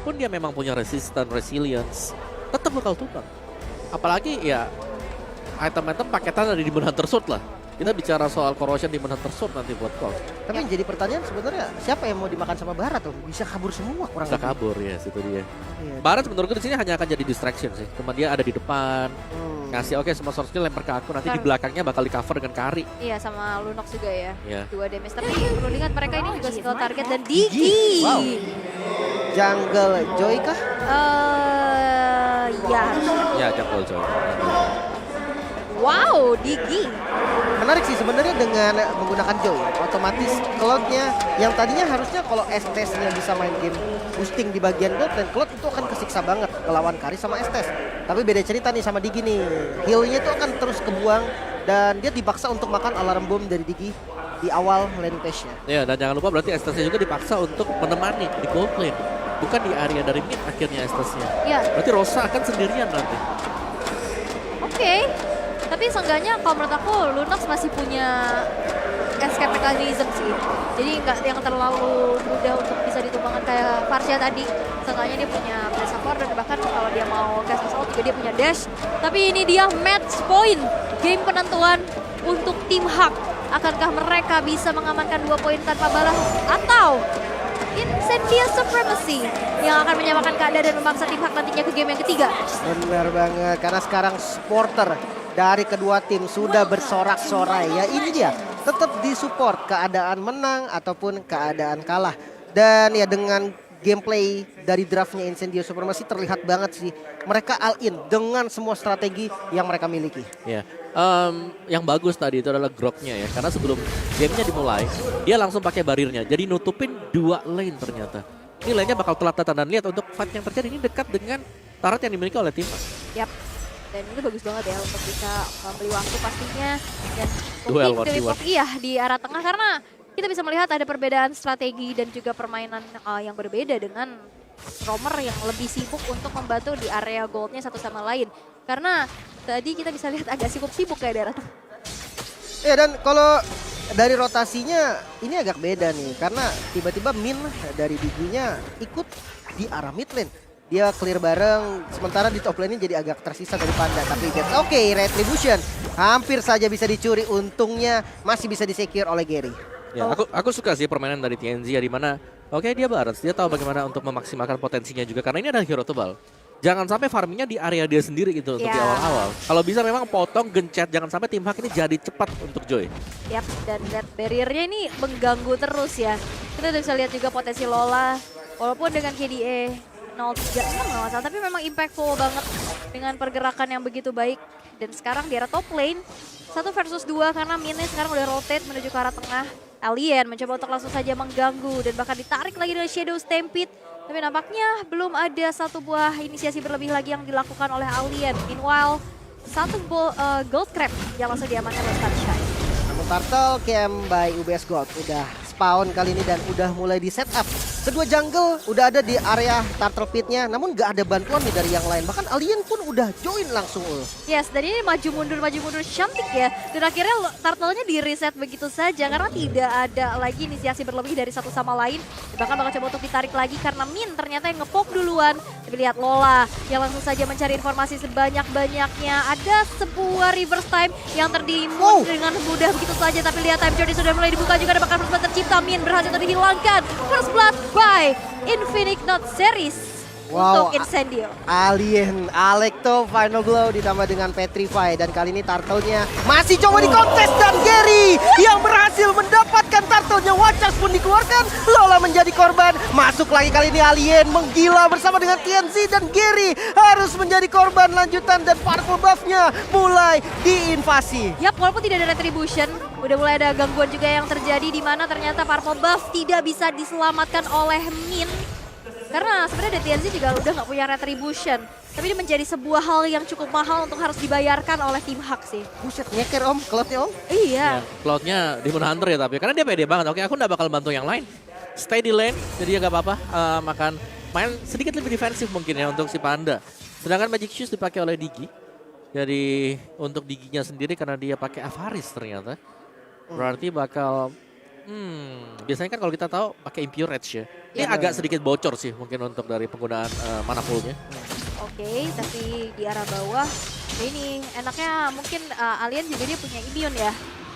pun dia memang punya resilience, tetap bakal tumbang. Apalagi ya item-item paketan dari Demon Hunter Sword lah. Kita bicara soal corrosion Demon Hunter Sword nanti buat Colt. Tapi yang jadi pertanyaan sebenarnya siapa yang mau dimakan sama Barat tuh? Bisa kabur semua kurang Bisa lebih. kabur ya, situ dia. Iya. Barat menurutku di sini hanya akan jadi distraction sih. Cuma dia ada di depan, ngasih oke semua source skill lempar ke aku, nanti di belakangnya bakal di cover dengan Kari. Iya, sama Lunox juga ya. Iya. 2 damage. Tapi perlu diingat mereka ini juga skill target dan Digi. Wow. Jungle Joy kah? Ya. Ya, Jungle Joy. Wow, Digi. Menarik sih sebenarnya dengan menggunakan Joy. Otomatis Cloud-nya yang tadinya harusnya kalau Estes-nya bisa main game boosting di bagian gold dan Cloud itu akan kesiksa banget ngelawan Kari sama Estes. Tapi beda cerita nih sama Digi nih. Heal-nya itu akan terus kebuang dan dia dipaksa untuk makan alarm bomb dari Digi di awal lane phase-nya. Ya, dan jangan lupa berarti Estes-nya juga dipaksa untuk menemani di gold lane. Bukan di area dari mid akhirnya Estes-nya. Ya, Berarti Rosa akan sendirian nanti. oke. Tapi seenggaknya kalau menurut aku Lunox masih punya escape mechanism sih. Jadi nggak yang terlalu mudah untuk bisa ditumbangkan kayak Varsha tadi. Seenggaknya dia punya Blast of War dan bahkan kalau dia mau cast assault juga dia punya dash. Tapi ini dia match point. Game penentuan untuk tim Hak. Akankah mereka bisa mengamankan 2 poin tanpa balas atau Incendia Supremacy yang akan menyamakan keadaan dan memaksa tim Hak nantinya ke game yang ketiga? Benar banget, karena sekarang supporter dari kedua tim sudah bersorak-sorai. Ya ini dia, tetap disupport keadaan menang ataupun keadaan kalah. Dan ya dengan gameplay dari draftnya Incendio Supremacy terlihat banget sih. Mereka all in dengan semua strategi yang mereka miliki. Ya, yang bagus tadi itu adalah groknya ya, karena sebelum gamenya dimulai, dia langsung pakai barirnya, jadi nutupin 2 lane ternyata. Ini lane-nya bakal telat dan lihat untuk fight yang terjadi ini dekat dengan turret yang dimiliki oleh tim. Yap. Dan itu bagus banget ya untuk bisa membeli waktu pastinya. Dan Duel mungkin 1v1. iya di arah tengah karena kita bisa melihat ada perbedaan strategi dan juga permainan yang berbeda dengan roamer yang lebih sibuk untuk membantu di area goldnya satu sama lain. Karena tadi kita bisa lihat agak sibuk-sibuk kayak daerah tengah. Ya dan kalau dari rotasinya ini agak beda nih. Karena tiba-tiba Min dari Diginya ikut di arah mid lane. Dia clear bareng, sementara di top lane ini jadi agak tersisa dari Panda. Tapi that's okay, Retribution hampir saja bisa dicuri. Untungnya masih bisa disecure oleh Gary. Ya, aku suka sih permainan dari TNZ ya, di mana oke dia balance, dia tahu bagaimana untuk memaksimalkan potensinya juga karena ini adalah hero tebal. Jangan sampai farmingnya di area dia sendiri gitu untuk di Ya. awal-awal. Kalau bisa memang potong, gencet, jangan sampai tim Hak ini jadi cepat untuk Joy. Yap, dan red barrier-nya ini mengganggu terus ya. Kita udah bisa lihat juga potensi Lola, walaupun dengan KDA 036 nggak masalah, tapi memang impactful banget dengan pergerakan yang begitu baik. Dan sekarang di arah top lane, 1 versus 2 karena Minnya sekarang udah rotate menuju ke arah tengah. Alien mencoba untuk langsung saja mengganggu dan bahkan ditarik lagi dengan Shadow Stampede. Tapi nampaknya belum ada satu buah inisiasi berlebih lagi yang dilakukan oleh Alien. Meanwhile, gold crab yang langsung diamankan oleh Sunshine. Namun Turtle camp by UBS Gold udah spawn kali ini dan udah mulai di setup. Kedua jungle udah ada di area Turtle Pit-nya, namun gak ada bantuan nih dari yang lain. Bahkan Alien pun udah join langsung. Yes, dan ini maju mundur cantik ya. Dan akhirnya turtle-nya di reset begitu saja karena tidak ada lagi inisiasi berlebih dari satu sama lain. Bahkan bakal coba untuk ditarik lagi karena Min ternyata yang ngepoke duluan. Tapi lihat Lola yang langsung saja mencari informasi sebanyak-banyaknya. Ada sebuah reverse time yang tertimbun dengan mudah begitu saja. Tapi lihat time journey sudah mulai dibuka juga, ada bakal first blood tercipta. Min berhasil dihilangkan. First blood by Infinite Not Series. Untuk Incendio. Alien, Alekto final blow ditambah dengan Petrify. Dan kali ini Turtle-nya masih coba dikontes dan Gary yang berhasil mendapatkan Turtle-nya. Wacas pun dikeluarkan, Lola menjadi korban. Masuk lagi kali ini Alien menggila bersama dengan TNC dan Gary harus menjadi korban lanjutan. Dan purple buff-nya mulai diinvasi. Yap, walaupun tidak ada retribution, udah mulai ada gangguan juga yang terjadi di mana ternyata purple buff tidak bisa diselamatkan oleh Min. Karena sebenarnya TNC juga udah nggak punya retribution. Tapi ini menjadi sebuah hal yang cukup mahal untuk harus dibayarkan oleh tim Hak sih. Buset, nyeker om, Cloud-nya om. Iya. Cloud-nya Demon Hunter ya tapi karena dia pede banget. Oke, aku nggak bakal bantu yang lain. Stay di lane, jadi ya nggak apa-apa. Makan main sedikit lebih defensif mungkin ya untuk si Panda. Sedangkan Magic Shoes dipakai oleh Digi. Jadi untuk Diginya sendiri karena dia pakai Avaris ternyata. Berarti bakal Biasanya kan kalau kita tahu pakai Impure Edge ya. Ini Iya. agak sedikit bocor sih mungkin untuk dari penggunaan mana poolnya. Oke, tapi di arah bawah ini enaknya mungkin Alien juga dia punya immune ya.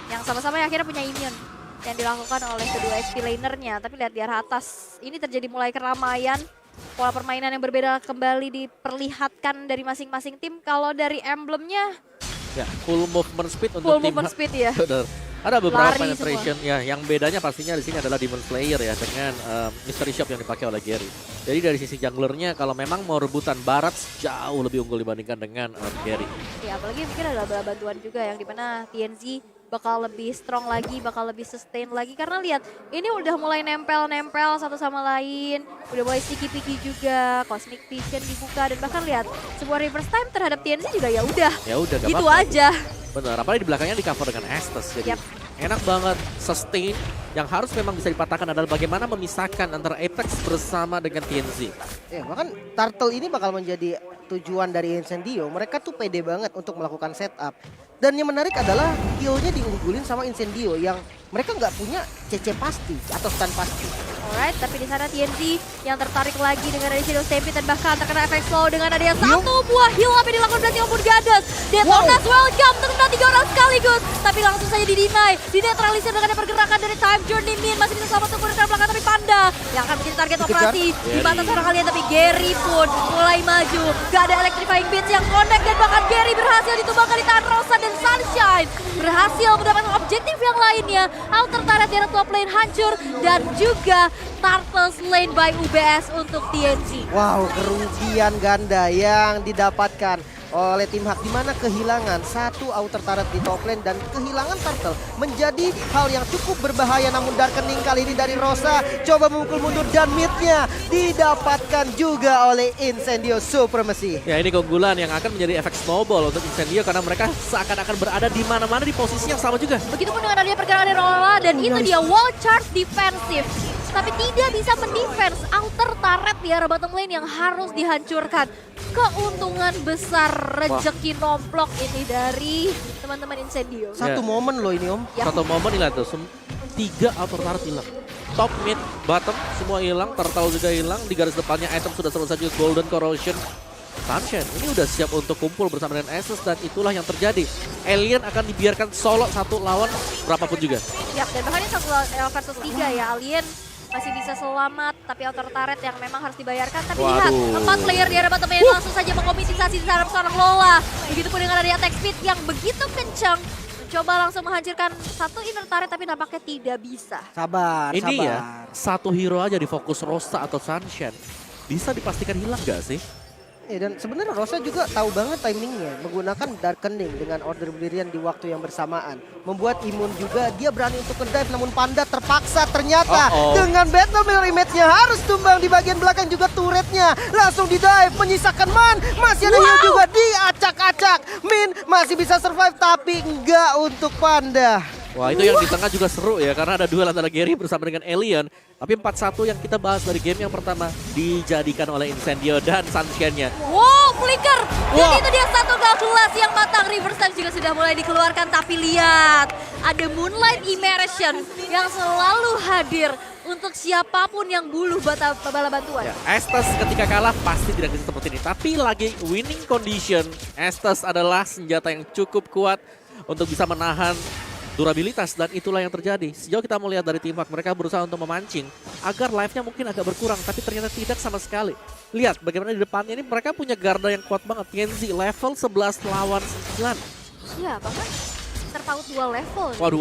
Yang sama-sama akhirnya punya immune yang dilakukan oleh kedua XP lanernya. Tapi lihat di arah atas, ini terjadi mulai keramaian. Pola permainan yang berbeda kembali diperlihatkan dari masing-masing tim. Kalau dari emblemnya, Ya, full movement speed untuk full tim. movement speed ya. Benar. Ada beberapa Lari penetration ya, yang bedanya pastinya di sini adalah Demon Slayer ya dengan Mystery Shop yang dipakai oleh Gary. Jadi dari sisi junglernya kalau memang mau rebutan barat jauh lebih unggul dibandingkan dengan Gary. Ya, apalagi mungkin ada bantuan juga yang dimana TNZ bakal lebih strong lagi, bakal lebih sustain lagi. Karena lihat, ini udah mulai nempel-nempel satu sama lain. Udah mulai sticky-picky juga, Cosmic Vision dibuka. Dan bahkan lihat, sebuah reverse time terhadap TNZ juga ya udah. Ya udah gak Gitu apa-apa. aja. Benar, apalagi di belakangnya di cover dengan Estes. Jadi Yap. enak banget sustain. Yang harus memang bisa dipatahkan adalah bagaimana memisahkan antara Apex bersama dengan TNZ. Ya, bahkan Turtle ini bakal menjadi tujuan dari Incendio. Mereka tuh pede banget untuk melakukan setup. Dan yang menarik adalah killnya diunggulin sama Incendio yang mereka nggak punya CC pasti atau stun pasti. Alright, tapi di sana TNZ yang tertarik lagi dengan ada Shadow Stampede dan bahkan terkena efek slow dengan adanya satu buah heal up yang dilakukan berarti maupun Gadas. Detonas welcome, terkena 3 orang sekaligus. Tapi langsung saja di-deny, dinetralisir dengan pergerakan dari Time Journey Min. Masih bisa selamat untuk dari belakang tapi Panda yang akan menjadi target Dikejar. operasi. Di batas seorang kalian tapi Gary pun mulai maju. Gak ada electrifying beats yang connect dan bahkan Gary berhasil ditumbangkan di tangan Rosa dan Sunshine. Berhasil mendapatkan objektif yang lainnya. Outer turret dari top lane hancur dan juga Turtle slain by UBS untuk TNZ. Wow, kerugian ganda yang didapatkan oleh tim Hak, di mana kehilangan satu outer turret di top lane dan kehilangan Turtle menjadi hal yang cukup berbahaya. Namun Darkening kali ini dari Rosa coba memukul mundur dan midnya didapatkan juga oleh Incendio Supremacy. Ya ini keunggulan yang akan menjadi efek snowball untuk Incendio karena mereka seakan-akan berada di mana-mana di posisi yang sama juga. Begitupun dengan adanya pergerakan dari Lola dan itu dia wall charge defensif. Tapi tidak bisa mendefense outer turret di arah bottom lane yang harus dihancurkan. Keuntungan besar rejeki nomplok ini dari teman-teman Incendio. Satu Ya. momen loh ini Om. Ya. Satu momen hilang tuh, 3 outer turret hilang. Top, mid, bottom semua hilang, Turtle juga hilang. Di garis depannya item sudah selesai juga Golden Corrosion. Sunshine ini udah siap untuk kumpul bersama dengan Estes dan itulah yang terjadi. Alien akan dibiarkan solo satu lawan berapapun juga. Ya, dan bahkan ini 1 versus 3 ya. Alien masih bisa selamat, tapi outer turret yang memang harus dibayarkan. Tapi lihat, Waduh. 4 player di arah bottom lane langsung saja mengomitisasi di dalam seorang Lola. Begitupun dengan adanya attack speed yang begitu kencang. Mencoba langsung menghancurkan satu inner turret tapi nampaknya tidak bisa. Sabar, Ini sabar. ya, satu hero aja di fokus Rosa atau Sunshine. Bisa dipastikan hilang gak sih? Dan sebenarnya Rosa juga tahu banget timingnya menggunakan Darkening dengan order berdirian di waktu yang bersamaan. Membuat imun juga, dia berani untuk nge-dive namun Panda terpaksa ternyata dengan battle mirror image-nya harus tumbang di bagian belakang juga turretnya. Langsung di-dive, menyisakan Man, masih ada heal juga diacak-acak. Min masih bisa survive tapi enggak untuk Panda. Wah itu yang di tengah juga seru ya karena ada duel antara Gary bersama dengan Alien. Tapi 4-1 yang kita bahas dari game yang pertama dijadikan oleh Incendio dan Sunshine-nya. Wow, flicker. Dan Wah. itu dia satu kalkulasi yang matang. Reverse time juga sudah mulai dikeluarkan. Tapi lihat, ada Moonlight Immersion yang selalu hadir untuk siapapun yang buluh bala bantuan. Ya, Estes ketika kalah pasti tidak bisa seperti ini. Tapi lagi winning condition, Estes adalah senjata yang cukup kuat untuk bisa menahan durabilitas dan itulah yang terjadi. Sejauh kita melihat dari tim Hak, mereka berusaha untuk memancing agar life-nya mungkin agak berkurang tapi ternyata tidak sama sekali. Lihat bagaimana di depannya ini mereka punya garda yang kuat banget. TNZ level 11 lawan 9. Iya, bahkan terpaut 2 level. Waduh.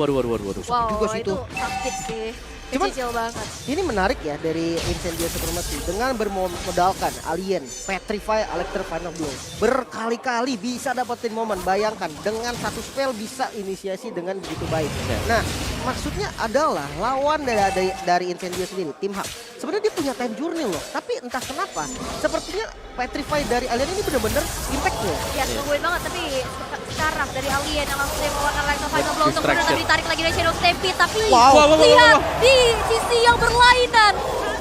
Wow, juga sih itu itu. sakit sih. Cuman- Kecil banget. Ini menarik ya dari Incendio Supremacy dengan bermodalkan Alien, Petrify, Electro Final Blow. Berkali-kali bisa dapetin momen, bayangkan dengan satu spell bisa inisiasi dengan begitu baik. Ya. Nah, maksudnya adalah lawan dari Incendio sendiri, tim Hak. Sebenarnya dia punya time journey loh, tapi entah kenapa sepertinya Petrify dari Alien ini benar-benar impactful. Ya, tungguin banget. Tapi sekarang dari Alien yang langsung mengeluarkan Electro Final Blow untuk Distraction. tapi ditarik lagi dari Shadow Stampede. Tapi Wow. lihat di sisi yang berlainan.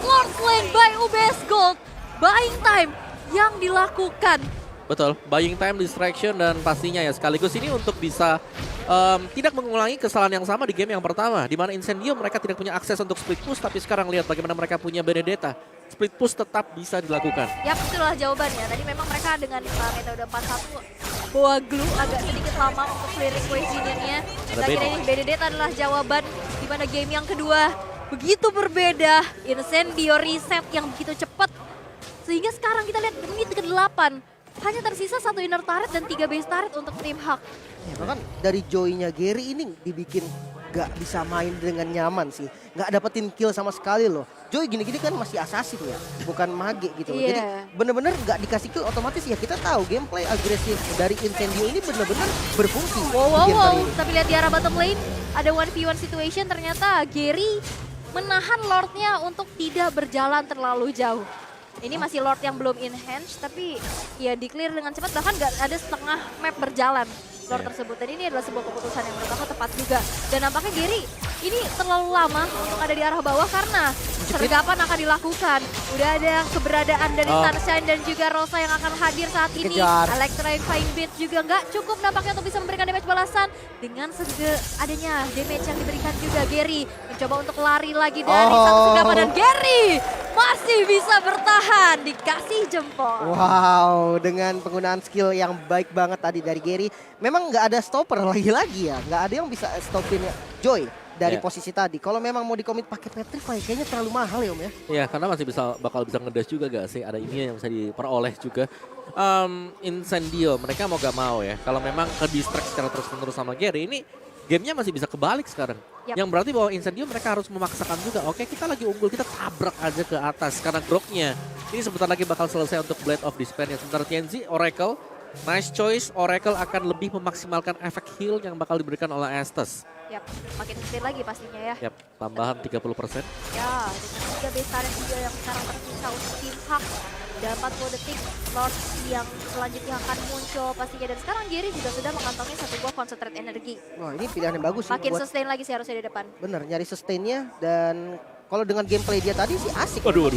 Lord Slain by UBS Gold. Buying time yang dilakukan. Betul, buying time, distraction dan pastinya ya sekaligus ini untuk bisa tidak mengulangi kesalahan yang sama di game yang pertama, di mana Incendio mereka tidak punya akses untuk split push, tapi sekarang lihat bagaimana mereka punya Benedetta. Split push tetap bisa dilakukan. Yap, itulah jawabannya. Tadi memang mereka dengan metode 4-1 bawa glue agak sedikit lama untuk clearing poisonnya. Ada Akhirnya ini Benedetta adalah jawaban di mana game yang kedua begitu berbeda. Incendio reset yang begitu cepat. Sehingga sekarang kita lihat menit ke-8 hanya tersisa 1 inner turret dan 3 base turret untuk tim Hak. Ya, bahkan dari Joy-nya Gary ini dibikin gak bisa main dengan nyaman sih. Gak dapetin kill sama sekali loh. Joy gini-gini kan masih assassin ya, bukan mage gitu. Iya. Jadi bener-bener gak dikasih kill otomatis ya kita tahu gameplay agresif dari Incendio ini bener-bener berfungsi. di game kali ini. Tapi lihat di arah bottom lane ada 1v1 situation, ternyata Gary menahan Lordnya untuk tidak berjalan terlalu jauh. Ini masih Lord yang belum enhance, tapi ya di clear dengan cepat, bahkan gak ada setengah map berjalan Lord tersebut. Dan ini adalah sebuah keputusan yang menurut aku tepat juga. Dan nampaknya Gary ini terlalu lama untuk ada di arah bawah karena sergapan akan dilakukan. Udah ada keberadaan dari Sunshine dan juga Rosa yang akan hadir saat ini. Dikejar. Electrifying Beat juga nggak cukup nampaknya untuk bisa memberikan damage balasan. Dengan adanya damage yang diberikan juga, Gary mencoba untuk lari lagi dari satu sergapan dan Gary masih bisa bertahan, dikasih jempol. Wow, dengan penggunaan skill yang baik banget tadi dari Gary. Memang nggak ada stopper lagi-lagi ya. Nggak ada yang bisa stopin Joy dari posisi tadi. Kalau memang mau dikomit pakai Petrify kayaknya terlalu mahal ya Om ya. Iya, karena masih bakal bisa ngedash juga gak sih? Ada ini yang bisa diperoleh juga. Incendio, mereka mau gak mau ya. Kalau memang ke distract secara terus-menerus sama Gary, ini gamenya masih bisa kebalik sekarang. Yap. Yang berarti bahwa Incendio mereka harus memaksakan juga. Oke, kita lagi unggul, kita tabrak aja ke atas. Karena groknya ini sebentar lagi bakal selesai untuk Blade of Despair. Sementara TNC, Oracle, nice choice. Oracle akan lebih memaksimalkan efek heal yang bakal diberikan oleh Estes. Yap, makin sustain lagi pastinya ya. Yap, tambahan 30%. Ya, dengan 3 base talent juga yang sekarang tersisa untuk tim Hak. Dan 40 detik Lord yang selanjutnya akan muncul pastinya. Dan sekarang Gary juga sudah mengantongi satu buah concentrate energi. Wah ini pilihan yang bagus sih. Makin buat sustain lagi sih harusnya di depan. bener nyari sustainnya dan kalau dengan gameplay dia tadi sih asik. Waduh.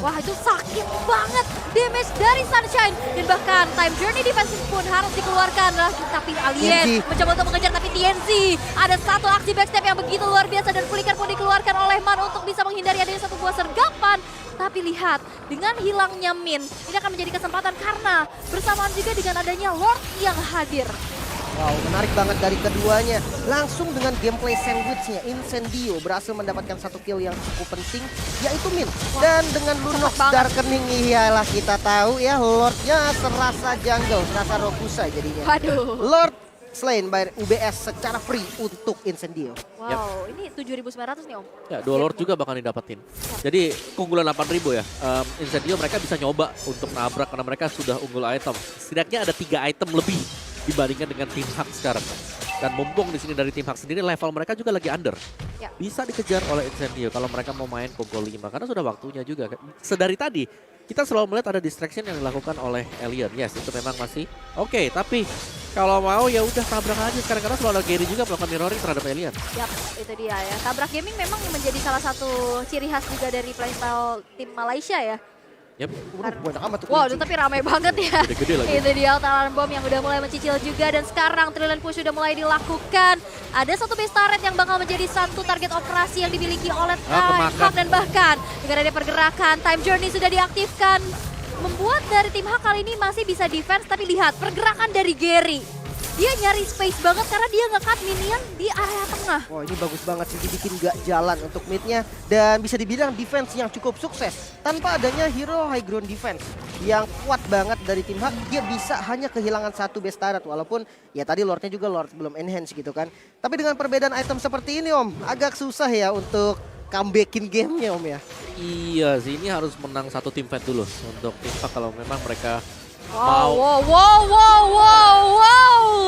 Wah itu sakit banget damage dari Sunshine. Dan bahkan time journey defensive pun harus dikeluarkan. Tapi Alien TNC mencoba untuk mengejar, tapi TNC ada satu aksi backstep yang begitu luar biasa. Dan flicker pun dikeluarkan oleh Man untuk bisa menghindari adanya satu buah sergapan. Tapi lihat, dengan hilangnya Min, ini akan menjadi kesempatan karena bersamaan juga dengan adanya Lord yang hadir. Wow, menarik banget dari keduanya. Langsung dengan gameplay sandwichnya, Incendio berhasil mendapatkan satu kill yang cukup penting, yaitu Min. Dan dengan Lunox Darkening, iyalah kita tahu ya, Lordnya serasa jungle, serasa Rokusa jadinya. Waduh. Lord slain by UBS secara free untuk Incendio. Wow, ini 7.900 nih Om. Ya, 2 Lord juga bakal didapetin. Jadi keunggulan 8.000 ya. Incendio mereka bisa nyoba untuk nabrak karena mereka sudah unggul item. Setidaknya ada 3 item lebih dibandingkan dengan tim Hak sekarang. Dan mumpung di sini dari tim Hak sendiri level mereka juga lagi under. Ya. Bisa dikejar oleh Incendio kalau mereka mau main pukul 5 karena sudah waktunya juga. Sedari tadi kita selalu melihat ada distraction yang dilakukan oleh Alien. Yes, itu memang masih oke, tapi kalau mau ya udah tabrak aja sekarang karena selalu ada Gary juga melakukan mirroring terhadap Alien. Yap, itu dia ya. Tabrak gaming memang menjadi salah satu ciri khas juga dari playstyle tim Malaysia ya. Yep. Banyak amat tuh Wow, kunci. tapi ramai banget ya. Gede-gede lagi. Itu dia Alarm Bomb yang udah mulai mencicil juga. Dan sekarang Trillion Push sudah mulai dilakukan. Ada satu base turret yang bakal menjadi satu target operasi yang dimiliki oleh kemakan. Hak. Dan bahkan dengan ada pergerakan, Time Journey sudah diaktifkan. Membuat dari tim Hak kali ini masih bisa defense. Tapi lihat pergerakan dari Gary. Dia nyari space banget karena dia nge-cut minion di area tengah. Wah ini bagus banget sih, dibikin gak jalan untuk midnya. Dan bisa dibilang defense yang cukup sukses. Tanpa adanya hero high ground defense yang kuat banget dari tim Hak, dia bisa hanya kehilangan satu base turret. Walaupun ya tadi Lordnya juga Lord belum enhance gitu kan. Tapi dengan perbedaan item seperti ini Om, agak susah ya untuk comebackin gamenya Om ya. Iya sih, ini harus menang satu tim fight dulu untuk tim Hak kalau memang mereka Wow,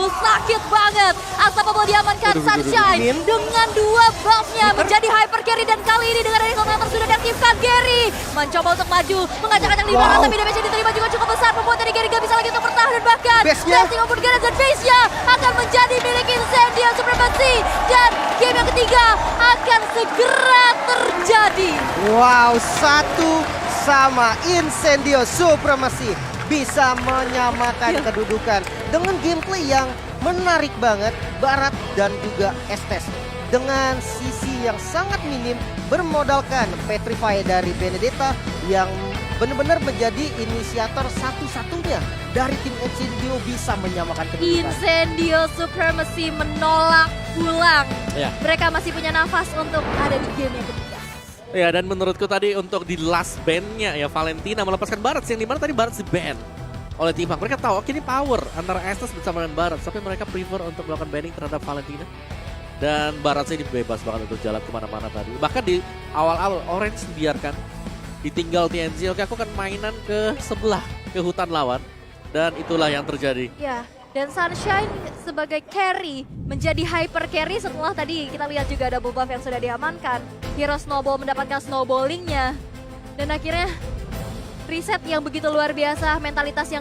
sakit banget. Unstoppable diamankan Sunshine dengan 2 buffnya menjadi hyper carry. Dan kali ini dengan Radical Counter sudah diaktifkan. Gary mencoba untuk maju, mengacak-acak di belakang, tapi damage yang diterima juga cukup besar, membuat dari Gary gak bisa lagi untuk bertahan. Dan bahkan blasting maupun Gareth dan base-nya akan menjadi milik Incendio Supremacy. Dan game yang ketiga akan segera terjadi. Wow, 1 sama Incendio Supremacy bisa menyamakan kedudukan dengan gameplay yang menarik banget Barat dan juga Estes. Dengan sisi yang sangat minim bermodalkan Petrify dari Benedetta yang benar-benar menjadi inisiator satu-satunya dari tim Incendio bisa menyamakan kedudukan. Incendio Supremacy menolak pulang. Ya. Mereka masih punya nafas untuk ada di game yang ketiga. Ya, dan menurutku tadi untuk di last bandnya ya Valentina melepaskan Barat, yang dimana tadi Barat di ban oleh tim Hang. Mereka tahu oke ini power antara Estes bersama dengan Barat, tapi mereka prefer untuk melakukan banning terhadap Valentina. Dan Barat sih bebas banget untuk jalan kemana-mana tadi. Bahkan di awal-awal Orange biarkan ditinggal TNC, oke aku akan mainan ke sebelah, ke hutan lawan. Dan itulah yang terjadi. Ya, dan Sunshine sebagai carry menjadi hyper carry setelah tadi kita lihat juga ada buff yang sudah diamankan. Hero Snowball mendapatkan snowballingnya. Dan akhirnya reset yang begitu luar biasa, mentalitas yang